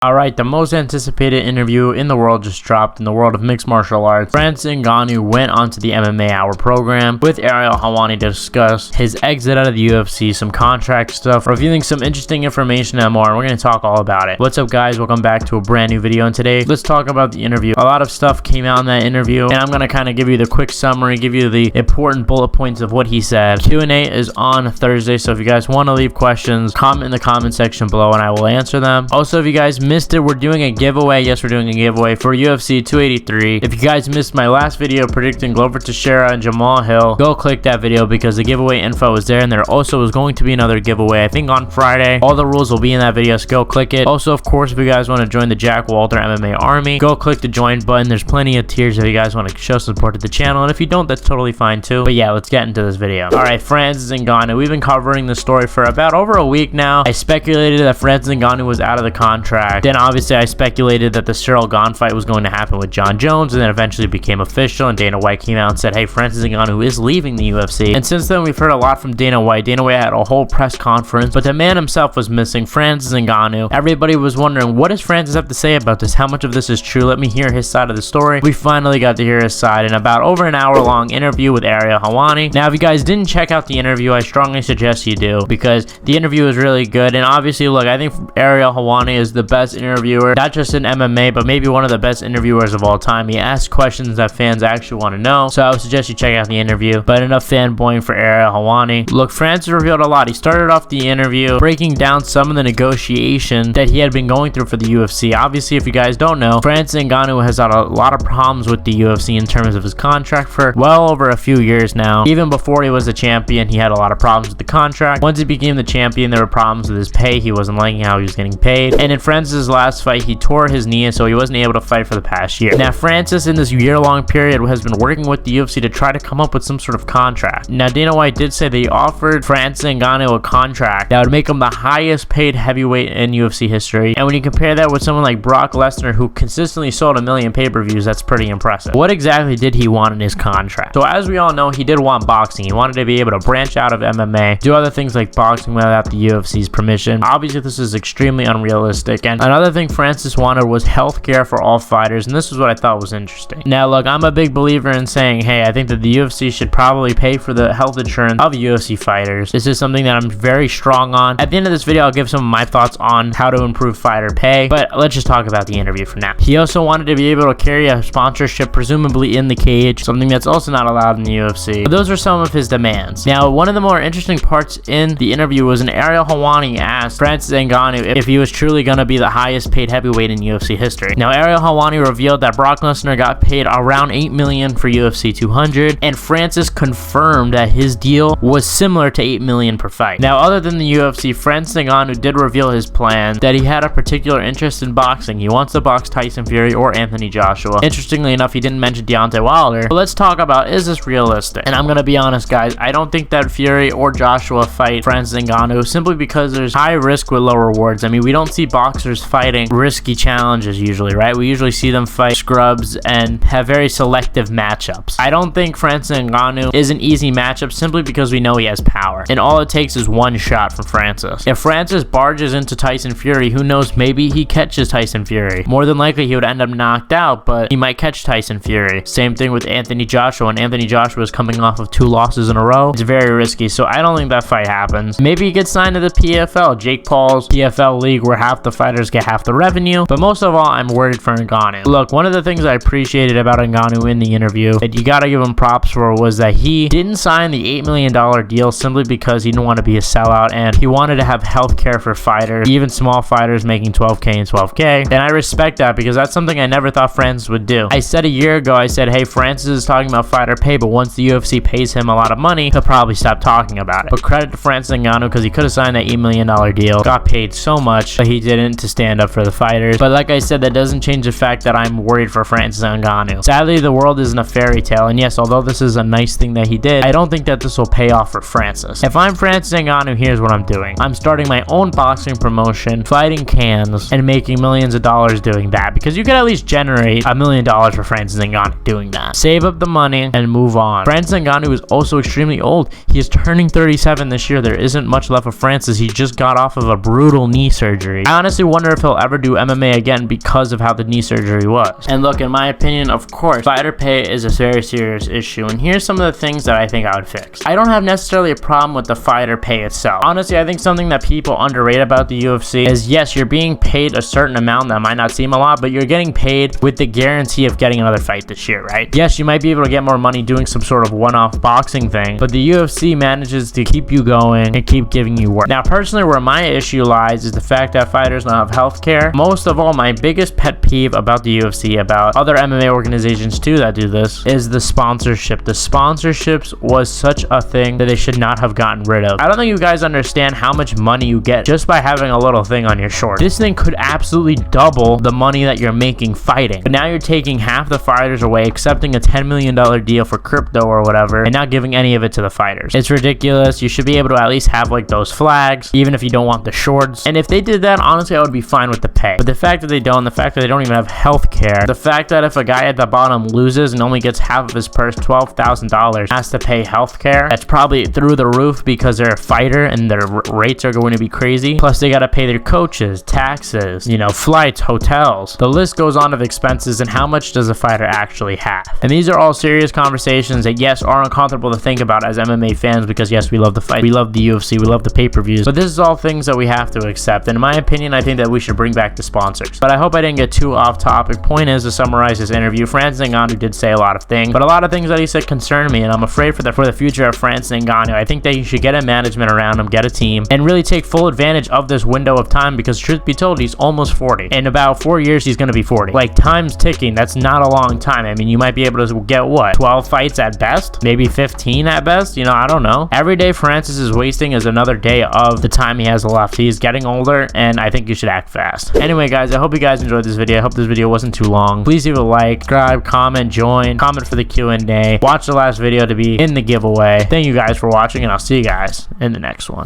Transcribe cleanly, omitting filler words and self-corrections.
Alright, the most anticipated interview in the world just dropped in the world of mixed martial arts. Francis Ngannou went onto the MMA Hour program with Ariel Helwani to discuss his exit out of the UFC, some contract stuff, revealing some interesting information and more. We're going to talk all about it. What's up, guys? Welcome back to a brand new video, and today let's talk about the interview. A lot of stuff came out in that interview, and I'm going to kind of give you the quick summary, give you the important bullet points of what he said. Q&A is on Thursday, so if you guys want to leave questions, comment in the comment section below and I will answer them. Also, if you guys missed it, we're doing a giveaway. Yes, we're doing a giveaway for UFC 283. If you guys missed my last video predicting Glover Teixeira and Jamal Hill, go click that video because the giveaway info is there, and there also is going to be another giveaway, I think on Friday. All the rules will be in that video, so go click it. Also, of course, if you guys want to join the Jack Walter MMA Army, go click the join button. There's plenty of tiers if you guys want to show support to the channel, and if you don't, that's totally fine too. But yeah, let's get into this video. Alright, Francis Ngannou. We've been covering this story for about over a week now. I speculated that Francis Ngannou was out of the contract. Then obviously I speculated that the Cyril Gane fight was going to happen with John Jones, and then eventually became official, and Dana White came out and said, hey, Francis Ngannou is leaving the UFC. And since then, we've heard a lot from Dana White. Dana White had a whole press conference, but the man himself was missing, Francis Ngannou. Everybody was wondering, what does Francis have to say about this? How much of this is true? Let me hear his side of the story. We finally got to hear his side in about over an hour-long interview with Ariel Helwani. Now, if you guys didn't check out the interview, I strongly suggest you do, because the interview is really good. And obviously, look, I think Ariel Helwani is the best interviewer, not just in MMA, but maybe one of the best interviewers of all time. He asks questions that fans actually want to know, so I would suggest you check out the interview. But enough fanboying for Ariel Helwani. Look, Francis revealed a lot. He started off the interview breaking down some of the negotiation that he had been going through for the UFC. Obviously, if you guys don't know, Francis Ngannou has had a lot of problems with the UFC in terms of his contract for well over a few years now. Even before he was a champion, he had a lot of problems with the contract. Once he became the champion, there were problems with his pay. He wasn't liking how he was getting paid. And in Francis' last fight, he tore his knee, so he wasn't able to fight for the past year. Now, Francis, in this year-long period, has been working with the UFC to try to come up with some sort of contract. Now, Dana White did say they offered Francis Ngannou a contract that would make him the highest paid heavyweight in UFC history. And when you compare that with someone like Brock Lesnar, who consistently sold 1 million pay-per-views, that's pretty impressive. What exactly did he want in his contract? So as we all know, he did want boxing. He wanted to be able to branch out of MMA, do other things like boxing without the UFC's permission. Obviously, this is extremely unrealistic. And another thing Francis wanted was healthcare for all fighters, and this is what I thought was interesting. Now, look, I'm a big believer in saying, hey, I think that the UFC should probably pay for the health insurance of UFC fighters. This is something that I'm very strong on. At the end of this video, I'll give some of my thoughts on how to improve fighter pay, but let's just talk about the interview for now. He also wanted to be able to carry a sponsorship, presumably in the cage, something that's also not allowed in the UFC. But those are some of his demands. Now, one of the more interesting parts in the interview was an Ariel Helwani asked Francis Ngannou if he was truly going to be the highest paid heavyweight in UFC history. Now, Ariel Helwani revealed that Brock Lesnar got paid around $8 million for UFC 200, and Francis confirmed that his deal was similar to $8 million per fight. Now, other than the UFC, Francis Ngannou did reveal his plan that he had a particular interest in boxing. He wants to box Tyson Fury or Anthony Joshua. Interestingly enough, he didn't mention Deontay Wilder. But let's talk about, is this realistic? And I'm gonna be honest, guys, I don't think that Fury or Joshua fight Francis Ngannou simply because there's high risk with low rewards. I mean, we don't see boxers fighting risky challenges usually, right? We usually see them fight scrubs and have very selective matchups. I don't think Francis Ngannou is an easy matchup simply because we know he has power, and all it takes is one shot from Francis. If Francis barges into Tyson Fury, who knows, maybe he catches Tyson Fury. More than likely he would end up knocked out, but he might catch Tyson Fury. Same thing with Anthony Joshua, and Anthony Joshua is coming off of 2 losses in a row. It's very risky, so I don't think that fight happens. Maybe he gets signed to the PFL, Jake Paul's PFL league, where half the fighters get half the revenue, but most of all, I'm worried for Ngannou. Look, one of the things I appreciated about Ngannou in the interview that you gotta give him props for was that he didn't sign the $8 million deal simply because he didn't want to be a sellout, and he wanted to have health care for fighters, even small fighters making 12K and 12K, and I respect that because that's something I never thought Francis would do. I said a year ago, I said, hey, Francis is talking about fighter pay, but once the UFC pays him a lot of money, he'll probably stop talking about it. But credit to Francis Ngannou because he could have signed that $8 million deal, got paid so much, but he didn't to stand up for the fighters. But like I said, that doesn't change the fact that I'm worried for Francis Ngannou. Sadly, the world isn't a fairy tale, and yes, although this is a nice thing that he did, I don't think that this will pay off for Francis. If I'm Francis Ngannou, here's what I'm doing. I'm starting my own boxing promotion, fighting cans, and making millions of dollars doing that, because you could at least generate $1 million for Francis Ngannou doing that. Save up the money and move on. Francis Ngannou is also extremely old. He is turning 37 this year. There isn't much left of Francis. He just got off of a brutal knee surgery. I honestly wonder wonder if he'll ever do MMA again because of how the knee surgery was. And look, in my opinion, of course, fighter pay is a very serious issue, and here's some of the things that I think I would fix. I don't have necessarily a problem with the fighter pay itself. Honestly, I think something that people underrate about the UFC is, yes, you're being paid a certain amount that might not seem a lot, but you're getting paid with the guarantee of getting another fight this year, right? Yes, you might be able to get more money doing some sort of one-off boxing thing, but the UFC manages to keep you going and keep giving you work. Now, personally, where my issue lies is the fact that fighters don't have health care. Most of all, my biggest pet peeve about the UFC, about other MMA organizations too that do this, is the sponsorship. The sponsorships was such a thing that they should not have gotten rid of. I don't think you guys understand how much money you get just by having a little thing on your short. This thing could absolutely double the money that you're making fighting. But now you're taking half the fighters away, accepting a $10 million deal for crypto or whatever, and not giving any of it to the fighters. It's ridiculous. You should be able to at least have like those flags, even if you don't want the shorts. And if they did that, honestly, I would be fine with the pay. But the fact that they don't, the fact that they don't even have health care, the fact that if a guy at the bottom loses and only gets half of his purse, $12,000, has to pay health care, that's probably through the roof because they're a fighter and their rates are going to be crazy. Plus, they got to pay their coaches, taxes, you know, flights, hotels. The list goes on of expenses, and how much does a fighter actually have? And these are all serious conversations that, yes, are uncomfortable to think about as MMA fans because, yes, we love the fight, we love the UFC, we love the pay-per-views, but this is all things that we have to accept. And in my opinion, I think that we should bring back the sponsors. But I hope I didn't get too off topic. Point is, to summarize this interview, Francis Ngannou did say a lot of things, but a lot of things that he said concern me, and I'm afraid for the future of Francis Ngannou. I think that he should get a management around him, get a team, and really take full advantage of this window of time because, truth be told, he's almost 40. In about 4 years, he's going to be 40. Like, time's ticking. That's not a long time. I mean, you might be able to get, what, 12 fights at best? Maybe 15 at best? You know, I don't know. Every day Francis is wasting is another day of the time he has left. He's getting older, and I think you should act fast. Anyway, guys, I hope you guys enjoyed this video. I hope this video wasn't too long. Please leave a like, subscribe, comment, join, comment for the Q&A. Watch the last video to be in the giveaway. Thank you guys for watching, and I'll see you guys in the next one.